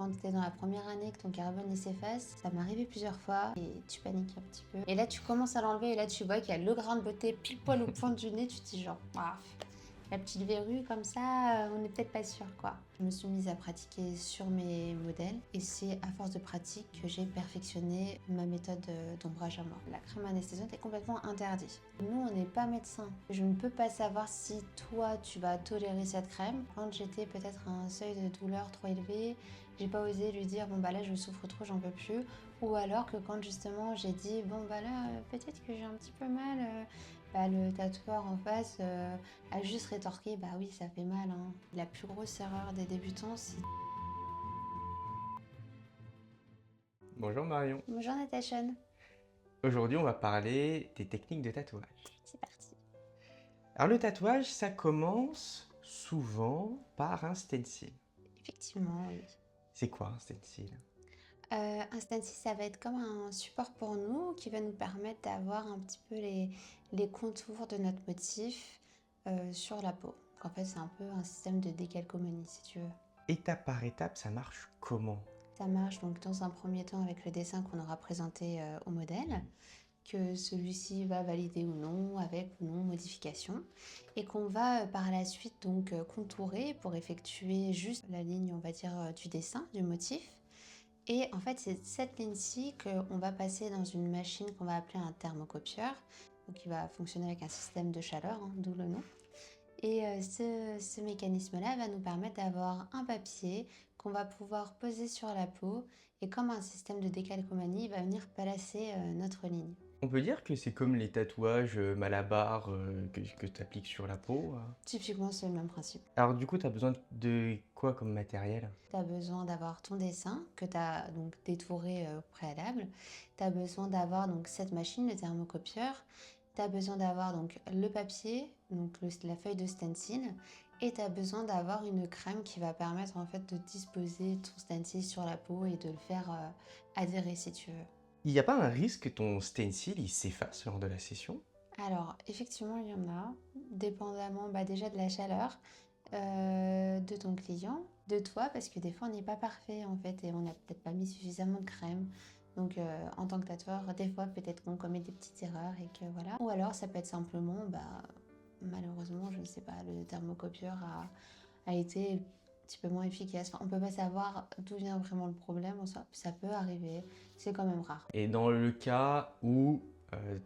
quand tu es dans la première année que ton carbone il s'efface, ça m'est arrivé plusieurs fois et tu paniques un petit peu. Et là tu commences à l'enlever et là tu vois qu'il y a le grain de beauté pile poil au point du nez, tu te dis genre ah, la petite verrue comme ça, on n'est peut-être pas sûr quoi. Je me suis mise à pratiquer sur mes modèles et c'est à force de pratique que j'ai perfectionné ma méthode d'ombrage à moi. La crème anesthésiante est complètement interdite. Nous on n'est pas médecin. Je ne peux pas savoir si toi tu vas tolérer cette crème. Quand j'étais peut-être à un seuil de douleur trop élevé, j'ai pas osé lui dire bon bah là je souffre trop, j'en peux plus. Ou alors que quand justement j'ai dit bon bah là peut-être que j'ai un petit peu mal, bah, le tatoueur en face a juste rétorqué bah oui ça fait mal hein. La plus grosse erreur des débutants c'est... Bonjour Marion. Bonjour Natacha, Aujourd'hui, on va parler des techniques de tatouage. c'est parti. Alors le tatouage, ça commence souvent par un stencil. Effectivement oui. C'est quoi un stencil? Un stencil, ça va être comme un support pour nous qui va nous permettre d'avoir un petit peu les contours de notre motif sur la peau. Donc, en fait, c'est un peu un système de décalcomanie, si tu veux. Étape par étape, ça marche comment? Ça marche donc dans un premier temps avec le dessin qu'on aura présenté au modèle, que celui-ci va valider ou non, avec ou non modification, et qu'on va par la suite donc contourer pour effectuer juste la ligne, on va dire, du dessin, du motif. Et en fait, c'est cette ligne-ci qu'on va passer dans une machine qu'on va appeler un thermocopieur, donc qui va fonctionner avec un système de chaleur, hein, d'où le nom. Et ce mécanisme-là va nous permettre d'avoir un papier qu'on va pouvoir poser sur la peau et comme un système de décalcomanie, il va venir placer notre ligne. On peut dire que c'est comme les tatouages Malabar que tu appliques sur la peau. Typiquement, c'est le même principe. Alors du coup, tu as besoin de quoi comme matériel? Tu as besoin d'avoir ton dessin que tu as donc détouré au préalable. Tu as besoin d'avoir donc cette machine, le thermocopieur. Tu as besoin d'avoir donc le papier, donc la feuille de stencil. Et tu as besoin d'avoir une crème qui va permettre en fait de disposer ton stencil sur la peau et de le faire adhérer si tu veux. Il n'y a pas un risque que ton stencil il s'efface lors de la session? Alors, effectivement, il y en a, dépendamment bah, déjà de la chaleur de ton client, de toi, parce que des fois, on n'est pas parfait en fait et on n'a peut-être pas mis suffisamment de crème. Donc, en tant que tatoueur, des fois, peut-être qu'on commet des petites erreurs et que voilà. Ou alors, ça peut être simplement, bah, malheureusement, je ne sais pas, le thermocopieur a été un petit peu moins efficace. Enfin, on peut pas savoir d'où vient vraiment le problème, ça peut arriver, c'est quand même rare. Et dans le cas où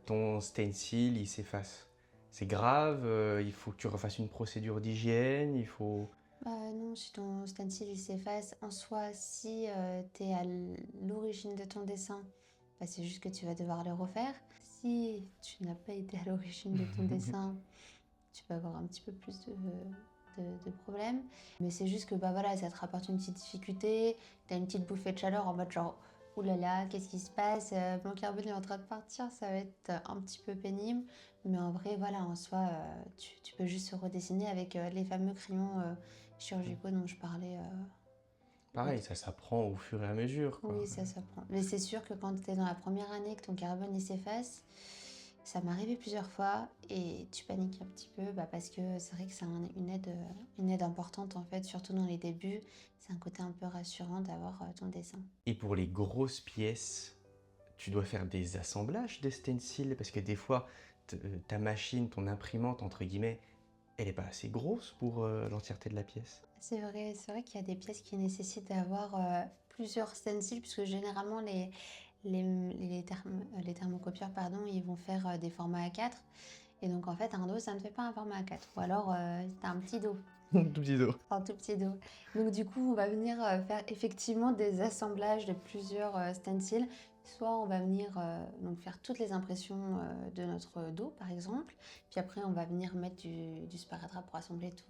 ton stencil il s'efface, c'est grave, il faut que tu refasses une procédure d'hygiène, il faut... Bah non, si ton stencil il s'efface, en soi, si tu es à l'origine de ton dessin, bah, c'est juste que tu vas devoir le refaire. Si tu n'as pas été à l'origine de ton dessin, tu vas avoir un petit peu plus de problèmes. Mais c'est juste que bah voilà, ça te rapporte une petite difficulté, tu as une petite bouffée de chaleur en mode genre ouh là là, qu'est-ce qui se passe? Mon carbone est en train de partir, ça va être un petit peu pénible. Mais en vrai, voilà, en soi, tu peux juste se redessiner avec les fameux crayons chirurgicaux dont je parlais. Pareil, ça s'apprend au fur et à mesure, quoi. Oui, ça s'apprend. Mais c'est sûr que quand tu es dans la première année, que ton carbone il s'efface, ça m'est arrivé plusieurs fois et tu paniques un petit peu bah, parce que c'est vrai que c'est une aide importante en fait, surtout dans les débuts. C'est un côté un peu rassurant d'avoir ton dessin. Et pour les grosses pièces, tu dois faire des assemblages de stencils, parce que des fois, ta machine, ton imprimante, entre guillemets, elle n'est pas assez grosse pour l'entièreté de la pièce. C'est vrai qu'il y a des pièces qui nécessitent d'avoir plusieurs stencils puisque généralement les thermocopieurs pardon, ils vont faire des formats A4 et donc en fait un dos ça ne fait pas un format A4 ou alors t'as un petit dos. Tout petit dos. Un tout petit dos. Donc du coup, on va venir faire effectivement des assemblages de plusieurs stencils. Soit on va venir donc faire toutes les impressions de notre dos, par exemple. Puis après, on va venir mettre du sparadrap pour assembler toutes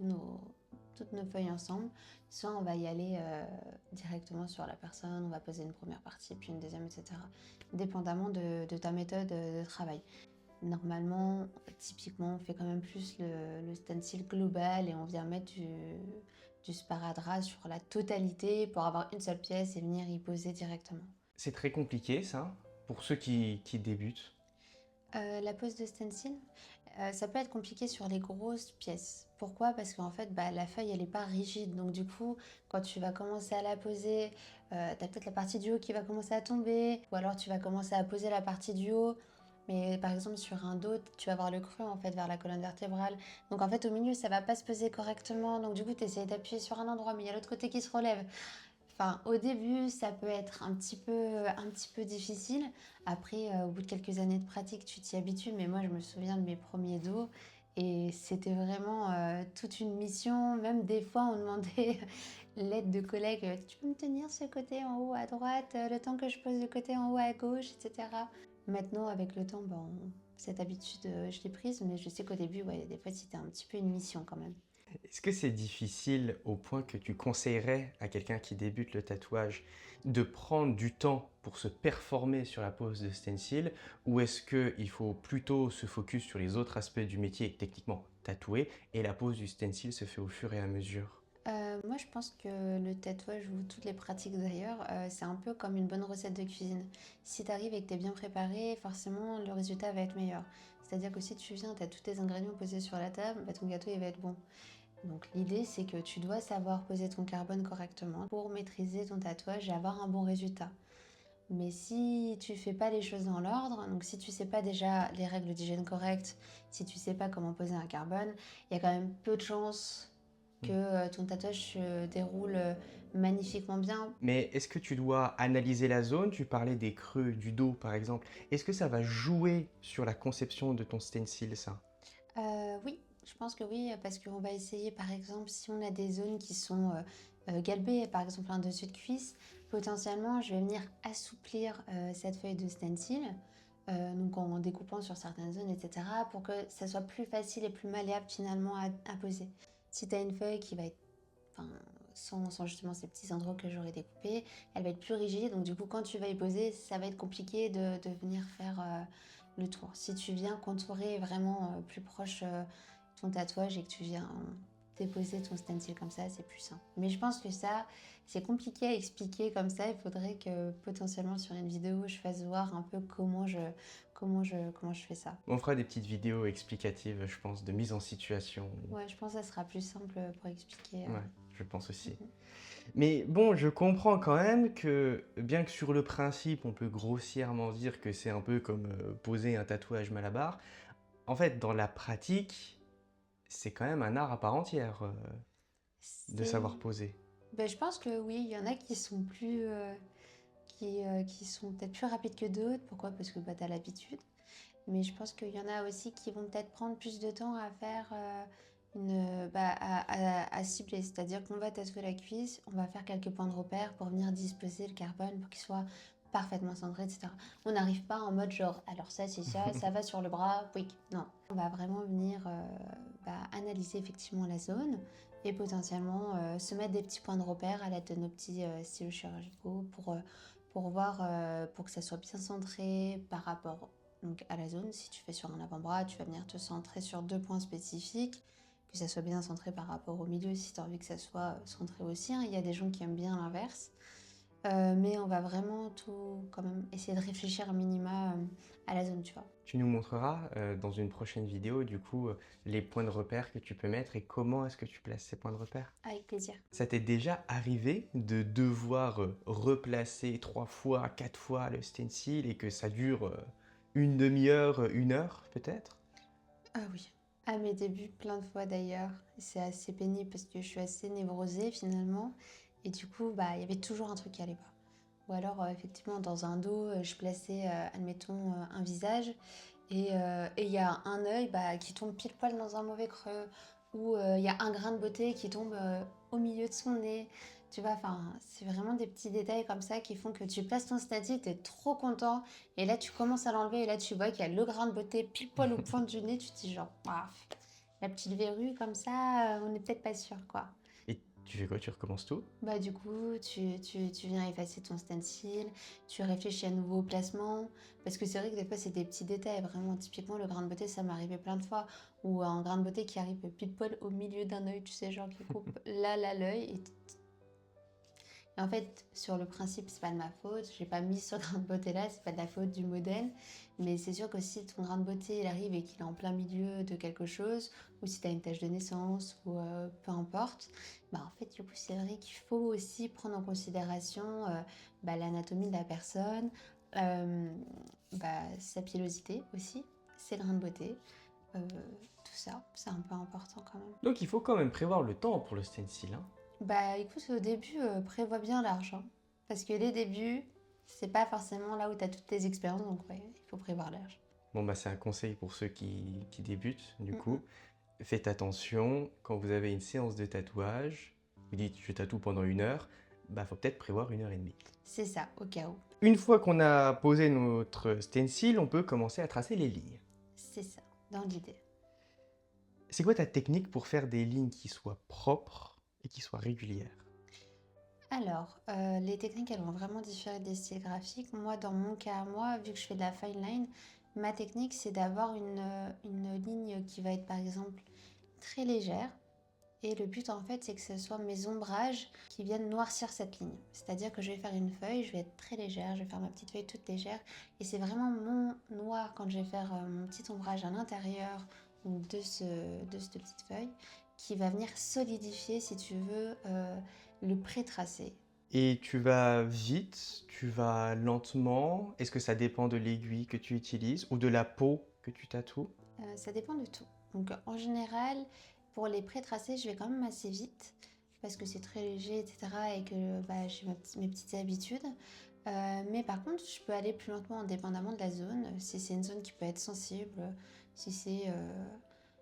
nos feuilles ensemble. Soit on va y aller directement sur la personne, on va poser une première partie, puis une deuxième, etc. Dépendamment de ta méthode de travail. Normalement, typiquement, on fait quand même plus le stencil global et on vient mettre du sparadrap sur la totalité pour avoir une seule pièce et venir y poser directement. C'est très compliqué, ça, pour ceux qui débutent. La pose de stencil, ça peut être compliqué sur les grosses pièces. Pourquoi? Parce qu'en fait, bah, la feuille, elle est pas rigide. Donc du coup, quand tu vas commencer à la poser, tu as peut-être la partie du haut qui va commencer à tomber, ou alors tu vas commencer à poser la partie du haut. Mais par exemple, sur un dos, tu vas avoir le creux en fait vers la colonne vertébrale. Donc en fait, au milieu, ça va pas se poser correctement. Donc du coup, tu essayes d'appuyer sur un endroit, mais il y a l'autre côté qui se relève. Enfin, au début, ça peut être un petit peu difficile. Après, au bout de quelques années de pratique, tu t'y habitues. Mais moi, je me souviens de mes premiers dos et c'était vraiment toute une mission. Même des fois, on demandait l'aide de collègues. Tu peux me tenir ce côté en haut à droite, le temps que je pose le côté en haut à gauche, etc. Maintenant, avec le temps, bon, cette habitude, je l'ai prise. Mais je sais qu'au début, ouais, des fois, c'était un petit peu une mission quand même. Est-ce que c'est difficile au point que tu conseillerais à quelqu'un qui débute le tatouage de prendre du temps pour se performer sur la pose de stencil ou est-ce qu'il faut plutôt se focus sur les autres aspects du métier, techniquement tatouer, et la pose du stencil se fait au fur et à mesure? Moi, je pense que le tatouage ou toutes les pratiques d'ailleurs, c'est un peu comme une bonne recette de cuisine. Si tu arrives et que tu es bien préparé, forcément, le résultat va être meilleur. C'est-à-dire que si tu viens, tu as tous tes ingrédients posés sur la table, bah, ton gâteau, il va être bon. Donc l'idée, c'est que tu dois savoir poser ton carbone correctement pour maîtriser ton tatouage et avoir un bon résultat. Mais si tu fais pas les choses dans l'ordre, donc si tu sais pas déjà les règles d'hygiène correctes, si tu sais pas comment poser un carbone, il y a quand même peu de chances que ton tatouage se déroule magnifiquement bien. Mais est-ce que tu dois analyser la zone? Tu parlais des creux du dos, par exemple. Est-ce que ça va jouer sur la conception de ton stencil, ça? Oui, je pense que oui, parce qu'on va essayer, par exemple, si on a des zones qui sont galbées, par exemple un dessus de cuisse, potentiellement, je vais venir assouplir cette feuille de stencil, donc en découpant sur certaines zones, etc., pour que ça soit plus facile et plus malléable finalement à poser. Si tu as une feuille qui va être enfin, sans justement ces petits endroits que j'aurais découpés, elle va être plus rigide. Donc du coup, quand tu vas y poser, ça va être compliqué de venir faire le tour. Si tu viens contourer vraiment plus proche ton tatouage et que tu viens déposer ton stencil comme ça, c'est plus simple. Mais je pense que ça, c'est compliqué à expliquer comme ça. Il faudrait que potentiellement sur une vidéo, je fasse voir un peu comment je fais ça. On fera des petites vidéos explicatives, je pense, de mise en situation. Ouais, je pense que ça sera plus simple pour expliquer. Ouais, je pense aussi. Mais bon, je comprends quand même que, bien que sur le principe, on peut grossièrement dire que c'est un peu comme poser un tatouage Malabar, en fait, dans la pratique, c'est quand même un art à part entière de C'est savoir poser. Ben, je pense que oui, il y en a qui sont qui sont peut-être plus rapides que d'autres. Pourquoi? Parce que bah, tu as l'habitude. Mais je pense qu'il y en a aussi qui vont peut-être prendre plus de temps à faire à cibler. C'est-à-dire qu'on va tatouer la cuisse, on va faire quelques points de repère pour venir disposer le carbone pour qu'il soit parfaitement centré, etc. On n'arrive pas en mode genre, alors ça c'est ça, ça va sur le bras, quick. Non, on va vraiment venir analyser effectivement la zone et potentiellement se mettre des petits points de repère à l'aide de nos petits stylos chirurgicaux pour voir, pour que ça soit bien centré par rapport donc à la zone. Si tu fais sur un avant-bras, tu vas venir te centrer sur deux points spécifiques, que ça soit bien centré par rapport au milieu si tu as envie que ça soit centré aussi, hein. Il y a des gens qui aiment bien l'inverse. Mais on va vraiment tout quand même essayer de réfléchir un minima à la zone, tu vois. Tu nous montreras dans une prochaine vidéo, du coup, les points de repère que tu peux mettre et comment est-ce que tu places ces points de repère. Avec plaisir. Ça t'est déjà arrivé de devoir replacer 3 fois, 4 fois le stencil et que ça dure une demi-heure, 1 heure peut-être? Ah oui. À mes débuts, plein de fois d'ailleurs. C'est assez pénible parce que je suis assez névrosée finalement. Et du coup, bah, il y avait toujours un truc qui allait pas. Ou alors, effectivement, dans un dos, je plaçais, admettons, un visage et il y a un œil bah, qui tombe pile poil dans un mauvais creux. Ou il y a un grain de beauté qui tombe au milieu de son nez. Tu vois, enfin, c'est vraiment des petits détails comme ça qui font que tu places ton statique, t'es trop content. Et là, tu commences à l'enlever et là, tu vois qu'il y a le grain de beauté pile poil au point du nez. Tu te dis genre, ah, la petite verrue comme ça, on n'est peut-être pas sûr, quoi. Et tu fais quoi? Tu recommences tout? Bah du coup, tu viens effacer ton stencil, tu réfléchis à nouveau au placement, parce que c'est vrai que des fois c'est des petits détails, vraiment typiquement le grain de beauté ça m'est arrivé plein de fois, ou un grain de beauté qui arrive pile poil au milieu d'un œil, tu sais, genre qui coupe là l'œil, et Et en fait, sur le principe, c'est pas de ma faute. J'ai pas mis ce grain de beauté là, c'est pas de la faute du modèle. Mais c'est sûr que si ton grain de beauté il arrive et qu'il est en plein milieu de quelque chose, ou si tu as une tache de naissance, ou peu importe, bah en fait, du coup, c'est vrai qu'il faut aussi prendre en considération l'anatomie de la personne, euh, sa pilosité aussi, ses grains de beauté. Tout ça, c'est un peu important quand même. Donc il faut quand même prévoir le temps pour le stencil, hein. Bah écoute, au début, prévois bien large, hein. Parce que les débuts, c'est pas forcément là où tu as toutes tes expériences, donc ouais, il faut prévoir large. Bon, bah c'est un conseil pour ceux qui débutent, du Mm, mm. coup. Faites attention, quand vous avez une séance de tatouage, vous dites je tatoue pendant 1 heure, bah faut peut-être prévoir 1 heure et demie. C'est ça, au cas où. Une fois qu'on a posé notre stencil, on peut commencer à tracer les lignes. C'est ça, dans l'idée. C'est quoi ta technique pour faire des lignes qui soient propres et qui soient régulières? Alors, les techniques, elles vont vraiment différer des styles graphiques. Moi, dans mon cas, moi, vu que je fais de la fine line, ma technique, c'est d'avoir une ligne qui va être, par exemple, très légère. Et le but, en fait, c'est que ce soit mes ombrages qui viennent noircir cette ligne. C'est-à-dire que je vais faire une feuille, je vais être très légère, je vais faire ma petite feuille toute légère. Et c'est vraiment mon noir quand je vais faire mon petit ombrage à l'intérieur de cette petite feuille qui va venir solidifier, si tu veux, le pré-tracé. Et tu vas vite, tu vas lentement. Est-ce que ça dépend de l'aiguille que tu utilises ou de la peau que tu tatoues? Ça dépend de tout. Donc en général, pour les pré-tracés, je vais quand même assez vite parce que c'est très léger, etc. et que j'ai mes petites habitudes. Mais par contre, je peux aller plus lentement indépendamment de la zone. Si c'est une zone qui peut être sensible, si c'est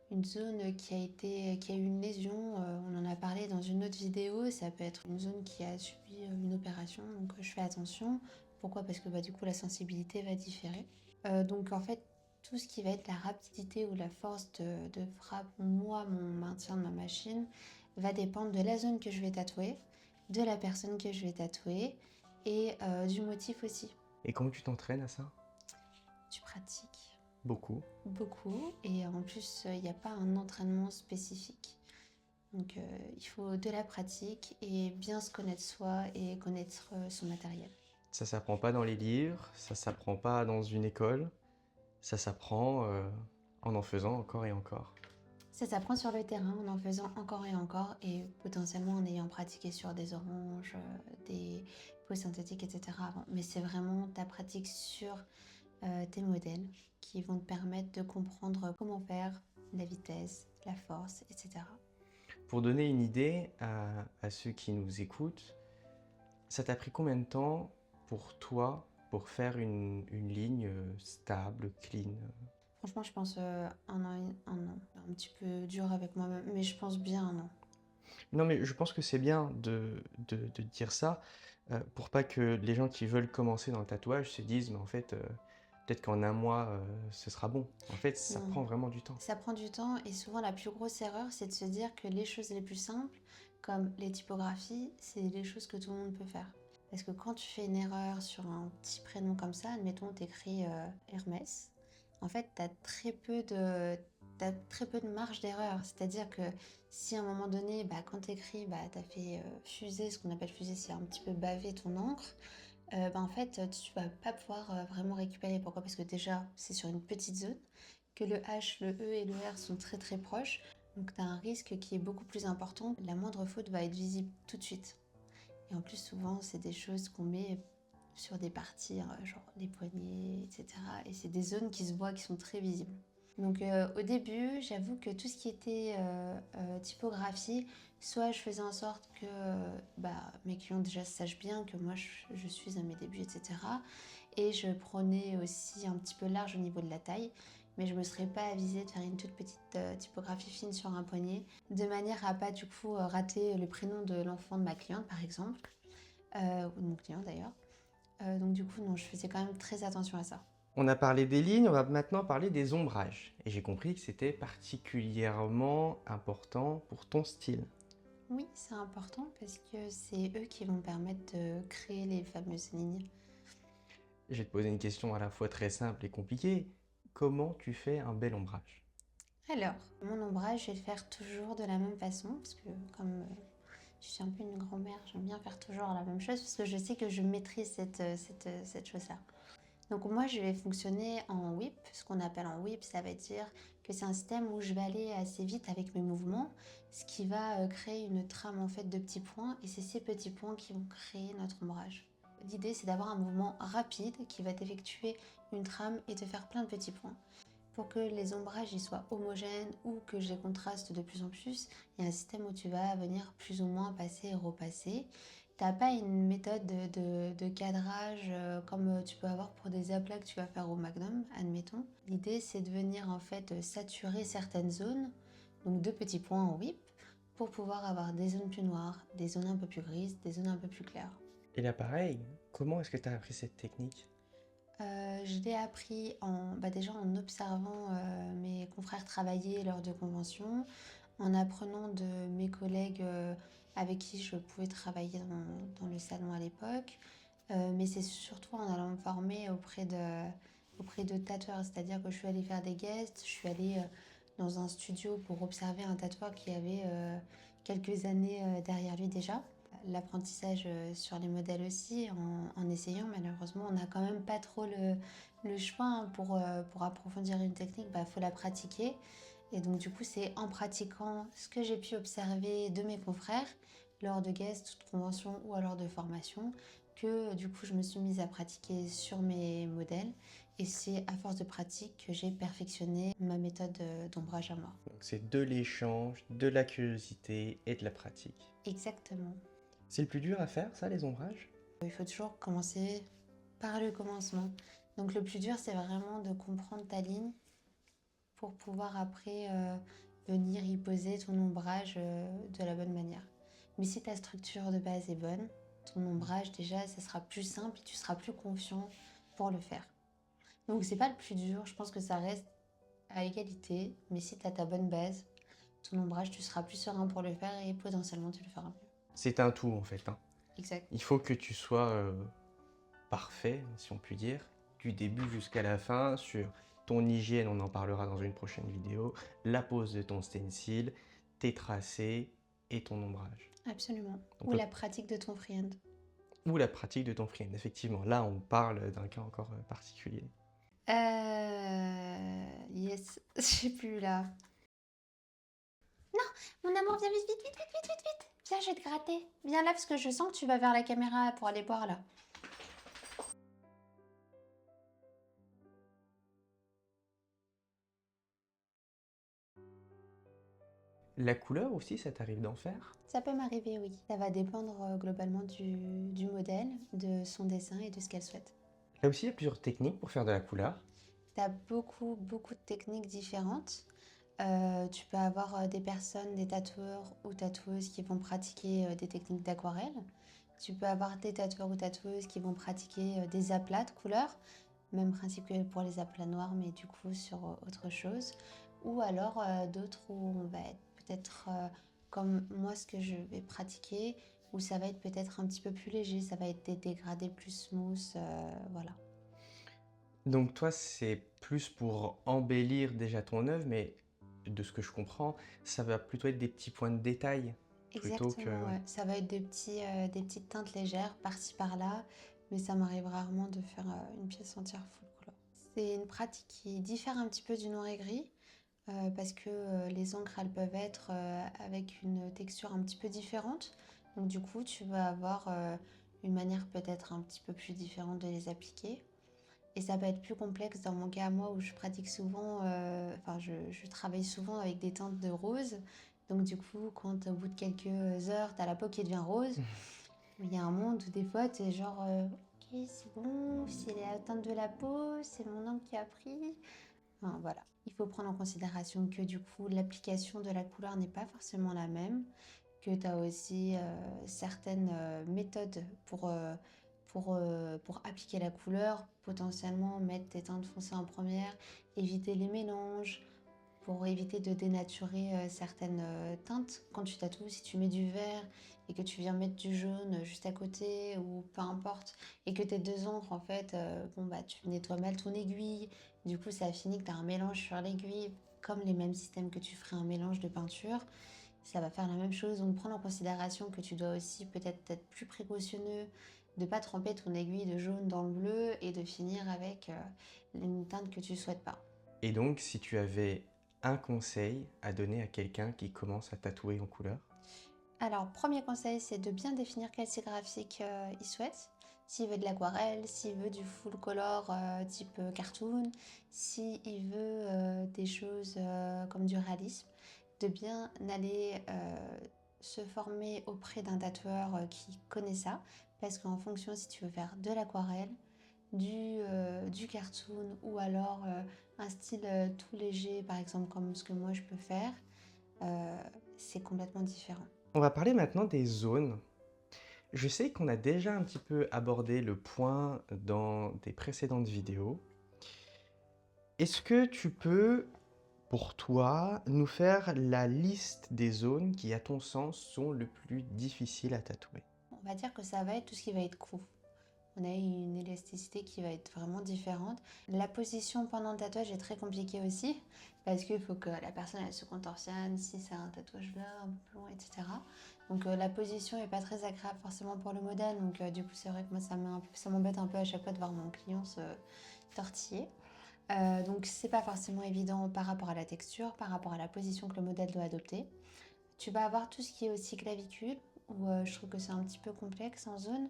une zone qui a eu une lésion, on en a parlé dans une autre vidéo, ça peut être une zone qui a subi une opération, donc je fais attention. Pourquoi? Parce que du coup la sensibilité va différer. Donc en fait, tout ce qui va être la rapidité ou la force de frappe, moi, mon maintien de ma machine, va dépendre de la zone que je vais tatouer, de la personne que je vais tatouer et du motif aussi. Et comment tu t'entraînes à ça? Tu pratiques Beaucoup. beaucoup et en plus, il n'y a pas un entraînement spécifique. Donc il faut de la pratique et bien se connaître soi et connaître son matériel. Ça s'apprend pas dans les livres, ça s'apprend pas dans une école, ça s'apprend en faisant encore et encore. Ça s'apprend sur le terrain en faisant encore et potentiellement en ayant pratiqué sur des oranges, des peaux synthétiques, etc. avant. Mais c'est vraiment ta pratique sur tes modèles qui vont te permettre de comprendre comment faire, la vitesse, la force, etc. Pour donner une idée à ceux qui nous écoutent, ça t'a pris combien de temps pour toi pour faire une ligne stable, clean? Franchement, je pense un an, un an. Un petit peu dur avec moi-même, mais je pense bien un an. Non, mais je pense que c'est bien de dire ça pour pas que les gens qui veulent commencer dans le tatouage se disent, mais en fait, peut-être qu'en 1 mois, ce sera bon. En fait, ça Non. prend vraiment du temps. Ça prend du temps et souvent la plus grosse erreur, c'est de se dire que les choses les plus simples, comme les typographies, c'est les choses que tout le monde peut faire. Parce que quand tu fais une erreur sur un petit prénom comme ça, admettons, t'écris Hermès, en fait, t'as très peu de marge d'erreur. C'est-à-dire que si à un moment donné, quand t'écris, t'as fait fuser, ce qu'on appelle fuser, c'est un petit peu baver ton encre, en fait, tu vas pas pouvoir vraiment récupérer. Pourquoi? Parce que déjà, c'est sur une petite zone, que le H, le E et le R sont très très proches. Donc tu as un risque qui est beaucoup plus important. La moindre faute va être visible tout de suite. Et en plus, souvent, c'est des choses qu'on met sur des parties, genre les poignets, etc. Et c'est des zones qui se voient, qui sont très visibles. Donc au début, j'avoue que tout ce qui était typographie, soit je faisais en sorte que mes clients déjà sachent bien que moi je suis à mes débuts, etc. Et je prenais aussi un petit peu large au niveau de la taille, mais je ne me serais pas avisée de faire une toute petite typographie fine sur un poignet, de manière à pas du coup rater le prénom de l'enfant de ma cliente par exemple, ou de mon client d'ailleurs. Donc du coup non, je faisais quand même très attention à ça. On a parlé des lignes, on va maintenant parler des ombrages. Et j'ai compris que c'était particulièrement important pour ton style. Oui, c'est important parce que c'est eux qui vont permettre de créer les fameuses lignes. Je vais te poser une question à la fois très simple et compliquée. Comment tu fais un bel ombrage? Alors, mon ombrage, je vais le faire toujours de la même façon parce que comme Je suis un peu une grand-mère, j'aime bien faire toujours la même chose parce que je sais que je maîtrise cette chose-là. Donc moi, je vais fonctionner en whip. Ce qu'on appelle en whip, ça veut dire que c'est un système où je vais aller assez vite avec mes mouvements, ce qui va créer une trame en fait de petits points, et c'est ces petits points qui vont créer notre ombrage. L'idée, c'est d'avoir un mouvement rapide qui va t'effectuer une trame et te faire plein de petits points. Pour que les ombrages y soient homogènes ou que je les contraste de plus en plus, il y a un système où tu vas venir plus ou moins passer et repasser. T'as pas une méthode de cadrage comme tu peux avoir pour des aplats que tu vas faire au Magnum, admettons. L'idée, c'est de venir en fait saturer certaines zones, donc de petits points en whip, pour pouvoir avoir des zones plus noires, des zones un peu plus grises, des zones un peu plus claires. Et là, pareil, comment est-ce que tu as appris cette technique? Je l'ai appris déjà en observant mes confrères travailler lors de conventions, en apprenant de mes collègues avec qui je pouvais travailler dans le salon à l'époque. Mais c'est surtout en allant me former auprès de tatoueurs. C'est-à-dire que je suis allée faire des guests, je suis allée dans un studio pour observer un tatoueur qui avait quelques années derrière lui déjà. L'apprentissage sur les modèles aussi, en essayant, malheureusement, on n'a quand même pas trop le choix hein, pour approfondir une technique, faut la pratiquer. Et donc du coup, c'est en pratiquant ce que j'ai pu observer de mes confrères lors de guests, de conventions ou alors de formations que du coup, je me suis mise à pratiquer sur mes modèles. Et c'est à force de pratique que j'ai perfectionné ma méthode d'ombrage à moi. Donc c'est de l'échange, de la curiosité et de la pratique. Exactement. C'est le plus dur à faire, ça, les ombrages? Il faut toujours commencer par le commencement. Donc le plus dur, c'est vraiment de comprendre ta ligne pour pouvoir après venir y poser ton ombrage de la bonne manière. Mais si ta structure de base est bonne, ton ombrage déjà, ça sera plus simple et tu seras plus confiant pour le faire. Donc c'est pas le plus dur, je pense que ça reste à égalité, mais si tu as ta bonne base, ton ombrage, tu seras plus serein pour le faire et potentiellement tu le feras mieux. C'est un tout, en fait, hein. Exact. Il faut que tu sois parfait, si on peut dire, du début jusqu'à la fin, sur ton hygiène, on en parlera dans une prochaine vidéo, la pose de ton stencil, tes tracés et ton ombrage. Absolument. Donc, Ou la pratique de ton freehand. ou la pratique de ton freehand. Effectivement, là, on parle d'un cas encore particulier. Yes, je sais plus là. Mon amour, viens vite, vite, vite, vite, vite, vite, vite. Viens, je vais te gratter. Viens là parce que je sens que tu vas vers la caméra pour aller boire là. La couleur aussi, ça t'arrive d'en faire? Ça peut m'arriver, oui. Ça va dépendre globalement du modèle, de son dessin et de ce qu'elle souhaite. Là aussi, il y a plusieurs techniques pour faire de la couleur. Tu as beaucoup, beaucoup de techniques différentes. Tu peux avoir des personnes, des tatoueurs ou tatoueuses qui vont pratiquer des techniques d'aquarelle. Tu peux avoir des tatoueurs ou tatoueuses qui vont pratiquer des aplats de couleurs. Même principe que pour les aplats noirs, mais du coup sur autre chose. Ou alors d'autres où on va être peut-être comme moi ce que je vais pratiquer, où ça va être peut-être un petit peu plus léger, ça va être des dégradés plus smooth, voilà. Donc toi, c'est plus pour embellir déjà ton œuvre, mais de ce que je comprends, ça va plutôt être des petits points de détail plutôt que... Exactement, ouais. Ça va être des petites teintes légères par-ci par-là, mais ça m'arrive rarement de faire une pièce entière full couleur. C'est une pratique qui diffère un petit peu du noir et gris, parce que les encres, elles peuvent être avec une texture un petit peu différente. Donc du coup, tu vas avoir une manière peut-être un petit peu plus différente de les appliquer. Et ça peut être plus complexe dans mon cas, moi, où je pratique souvent, je travaille souvent avec des teintes de rose. Donc du coup, quand au bout de quelques heures, t'as la peau qui devient rose, il y a un monde où des fois, t'es genre, ok, c'est bon, c'est la teinte de la peau, c'est mon encre qui a pris. Enfin, voilà. Il faut prendre en considération que du coup, l'application de la couleur n'est pas forcément la même, que tu as aussi certaines méthodes pour appliquer la couleur, potentiellement mettre tes teintes foncées en première, éviter les mélanges, pour éviter de dénaturer certaines teintes. Quand tu tatoues, si tu mets du vert et que tu viens mettre du jaune juste à côté ou peu importe, et que tes deux encres, en fait, tu nettoies mal ton aiguille, du coup ça finit que tu as un mélange sur l'aiguille, comme les mêmes systèmes que tu ferais un mélange de peinture. ça va faire la même chose. Donc prendre en considération que tu dois aussi peut-être être plus précautionneux, de pas tremper ton aiguille de jaune dans le bleu et de finir avec une teinte que tu souhaites pas. Et donc, si tu avais un conseil à donner à quelqu'un qui commence à tatouer en couleur? Alors, premier conseil, c'est de bien définir quel style graphique il souhaite. S'il veut de l'aquarelle, s'il veut du full color type cartoon, s'il veut des choses comme du réalisme, de bien aller se former auprès d'un tatoueur qui connaît ça, parce qu'en fonction si tu veux faire de l'aquarelle, du cartoon ou alors un style tout léger, par exemple comme ce que moi je peux faire, euh, c'est complètement différent. On va parler maintenant des zones. Je sais qu'on a déjà un petit peu abordé le point dans des précédentes vidéos. Est-ce que tu peux, pour toi, nous faire la liste des zones qui, à ton sens, sont le plus difficiles à tatouer? On va dire que ça va être tout ce qui va être cou. On a une élasticité qui va être vraiment différente. La position pendant le tatouage est très compliquée aussi parce qu'il faut que la personne elle se contorsionne si c'est un tatouage là, un peu plus long, etc. Donc la position est pas très agréable forcément pour le modèle. Donc du coup c'est vrai que moi ça m'embête un peu à chaque fois de voir mon client se tortiller. Donc c'est pas forcément évident par rapport à la texture, par rapport à la position que le modèle doit adopter. Tu vas avoir tout ce qui est aussi clavicule, où je trouve que c'est un petit peu complexe en zone.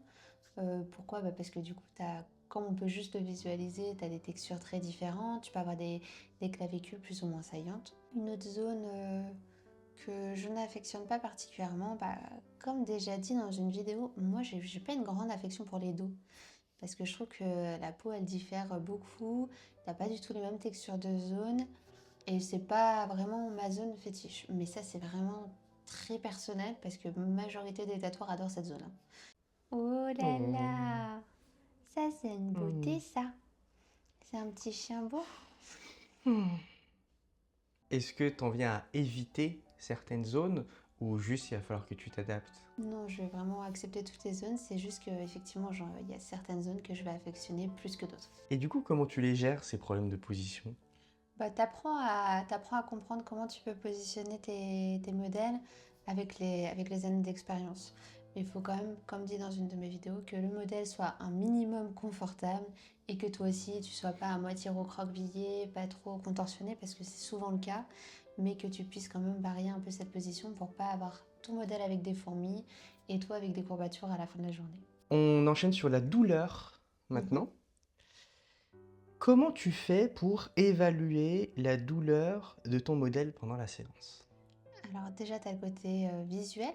Pourquoi? Parce que du coup, comme on peut juste le visualiser, tu as des textures très différentes, tu peux avoir des clavicules plus ou moins saillantes. Une autre zone que je n'affectionne pas particulièrement, comme déjà dit dans une vidéo, moi j'ai pas une grande affection pour les dos. Parce que je trouve que la peau elle diffère beaucoup, t'as pas du tout les mêmes textures de zone, et c'est pas vraiment ma zone fétiche. Mais ça c'est vraiment très personnel parce que la majorité des tatoueurs adorent cette zone. Oh là Oh. là, ça c'est une Hmm. beauté ça. C'est un petit chien beau. Est-ce que tu en viens à éviter certaines zones ou juste il va falloir que tu t'adaptes? Non, je vais vraiment accepter toutes les zones. C'est juste qu'effectivement, il y a certaines zones que je vais affectionner plus que d'autres. Et du coup, comment tu les gères, ces problèmes de position? T'apprends à comprendre comment tu peux positionner tes modèles avec les années d'expérience. Mais il faut quand même, comme dit dans une de mes vidéos, que le modèle soit un minimum confortable et que toi aussi tu sois pas à moitié recroquevillé, pas trop contorsionné parce que c'est souvent le cas, mais que tu puisses quand même varier un peu cette position pour pas avoir ton modèle avec des fourmis et toi avec des courbatures à la fin de la journée. On enchaîne sur la douleur Mhm. maintenant. Comment tu fais pour évaluer la douleur de ton modèle pendant la séance? Alors déjà, tu as le côté visuel,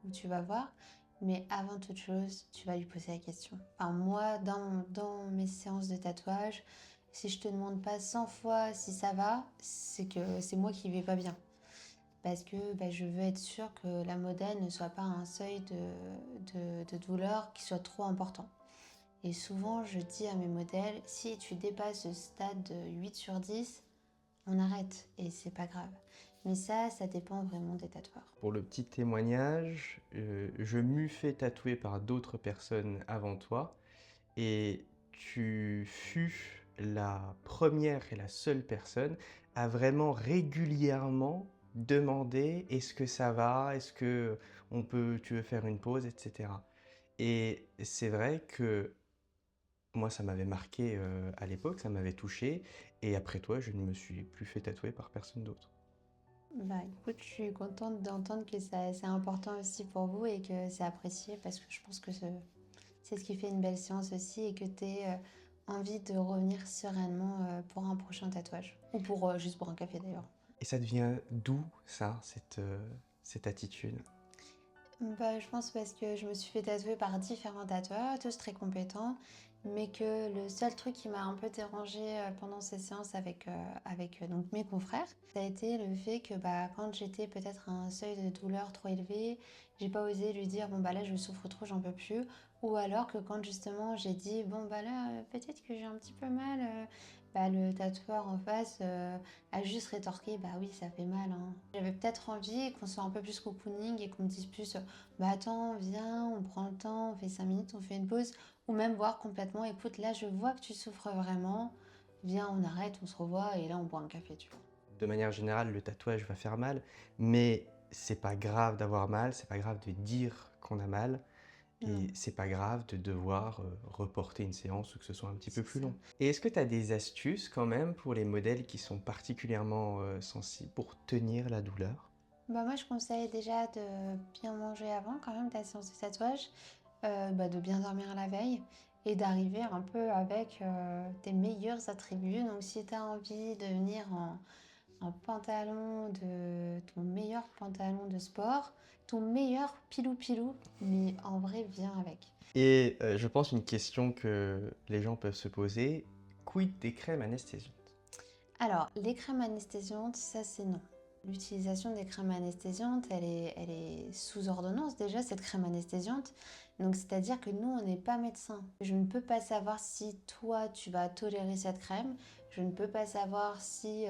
où tu vas voir, mais avant toute chose, tu vas lui poser la question. Enfin, moi, dans mes séances de tatouage, si je te demande pas 100 fois si ça va, c'est que c'est moi qui vais pas bien. Parce que je veux être sûre que la modèle ne soit pas à un seuil de douleur qui soit trop important. Et souvent, je dis à mes modèles, si tu dépasses ce stade de 8 sur 10, on arrête et c'est pas grave. Mais ça dépend vraiment des tatoueurs. Pour le petit témoignage, je m'eus fait tatouer par d'autres personnes avant toi et tu fus la première et la seule personne à vraiment régulièrement demander est-ce que ça va, est-ce que tu veux faire une pause, etc. Et c'est vrai que moi, ça m'avait marqué à l'époque, ça m'avait touché, et après toi, je ne me suis plus fait tatouer par personne d'autre. Écoute, je suis contente d'entendre que c'est important aussi pour vous et que c'est apprécié parce que je pense que c'est ce qui fait une belle séance aussi et que tu aies envie de revenir sereinement pour un prochain tatouage. Ou pour juste pour un café d'ailleurs. Et ça devient d'où ça, cette attitude? Je pense parce que je me suis fait tatouer par différents tatoueurs, tous très compétents, mais que le seul truc qui m'a un peu dérangée pendant ces séances avec donc mes confrères, ça a été le fait que quand j'étais peut-être à un seuil de douleur trop élevé, j'ai pas osé lui dire bon là je souffre trop, j'en peux plus, ou alors que quand justement j'ai dit bon là peut-être que j'ai un petit peu mal, le tatoueur en face a juste rétorqué bah oui ça fait mal hein. J'avais peut-être envie qu'on soit un peu plus cocooning et qu'on me dise plus attends viens on prend le temps, on fait 5 minutes, on fait une pause, ou même voir complètement écoute là je vois que tu souffres vraiment, viens on arrête, on se revoit et là on boit un café tu vois. De manière générale, le tatouage va faire mal, mais c'est pas grave d'avoir mal, c'est pas grave de dire qu'on a mal, Non, et c'est pas grave de devoir reporter une séance ou que ce soit un petit peu c'est plus ça. long. Et est-ce que tu as des astuces quand même pour les modèles qui sont particulièrement sensibles pour tenir la douleur? Bah moi, je conseille déjà de bien manger avant quand même ta séance de tatouage, de bien dormir la veille et d'arriver un peu avec tes meilleurs attributs. Donc si tu as envie de venir en pantalon de ton meilleur pantalon de sport, ton meilleur pilou-pilou, mais en vrai, viens avec. Et je pense une question que les gens peuvent se poser, quid des crèmes anesthésiantes? Alors, les crèmes anesthésiantes, ça c'est non. L'utilisation des crèmes anesthésiantes, elle est sous ordonnance déjà, cette crème anesthésiante. Donc, c'est-à-dire que nous, on n'est pas médecin. Je ne peux pas savoir si toi, tu vas tolérer cette crème. Je ne peux pas savoir si,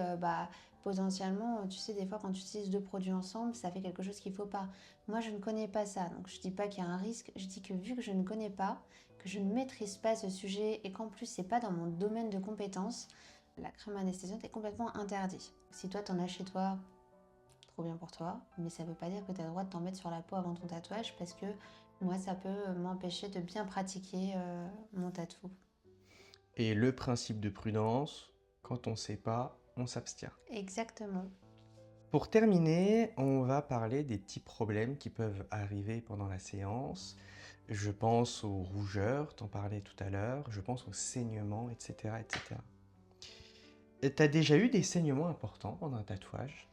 potentiellement, tu sais, des fois, quand tu utilises deux produits ensemble, ça fait quelque chose qu'il ne faut pas. Moi, je ne connais pas ça. Donc, je ne dis pas qu'il y a un risque. Je dis que vu que je ne connais pas, que je ne maîtrise pas ce sujet et qu'en plus, c'est pas dans mon domaine de compétences, la crème anesthésiante est complètement interdite. Si toi t'en as chez toi, trop bien pour toi, mais ça veut pas dire que tu as le droit de t'en mettre sur la peau avant ton tatouage parce que moi ça peut m'empêcher de bien pratiquer mon tatou. Et le principe de prudence, quand on sait pas, on s'abstient. Exactement. Pour terminer, on va parler des petits problèmes qui peuvent arriver pendant la séance. Je pense aux rougeurs, t'en parlais tout à l'heure, je pense aux saignements, etc. etc. T'as déjà eu des saignements importants pendant un tatouage?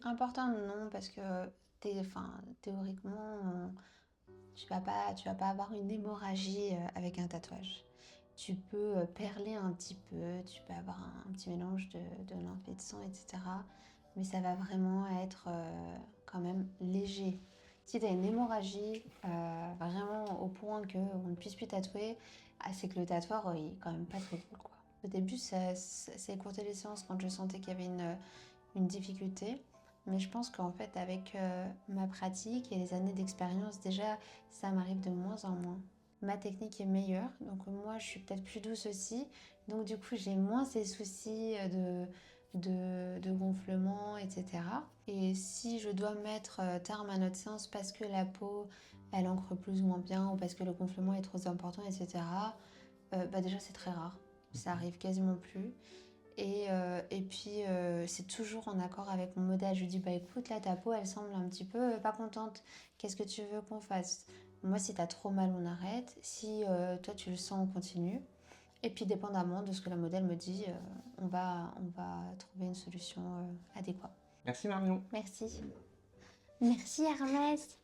Important non parce que théoriquement tu vas pas avoir une hémorragie avec un tatouage. Tu peux perler un petit peu, tu peux avoir un petit mélange de lymphe et de sang, etc. Mais ça va vraiment être quand même léger. Si tu as une hémorragie vraiment au point qu'on ne puisse plus tatouer, c'est que le tatoueur il est quand même pas très cool, quoi. Au début, ça écourtait les séances quand je sentais qu'il y avait une difficulté. Mais je pense qu'en fait, avec ma pratique et les années d'expérience, déjà, ça m'arrive de moins en moins. Ma technique est meilleure, donc moi, je suis peut-être plus douce aussi. Donc du coup, j'ai moins ces soucis de gonflement, etc. Et si je dois mettre terme à notre séance parce que la peau, elle ancre plus ou moins bien, ou parce que le gonflement est trop important, etc., déjà, c'est très rare. Ça arrive quasiment plus. Et puis, c'est toujours en accord avec mon modèle. Je lui dis, bah écoute, là, ta peau, elle semble un petit peu pas contente. Qu'est-ce que tu veux qu'on fasse? Moi, si t'as trop mal, on arrête. Si toi, tu le sens, on continue. Et puis, dépendamment de ce que la modèle me dit, on va trouver une solution adéquate. Merci Marion. Merci. Merci, Hermès.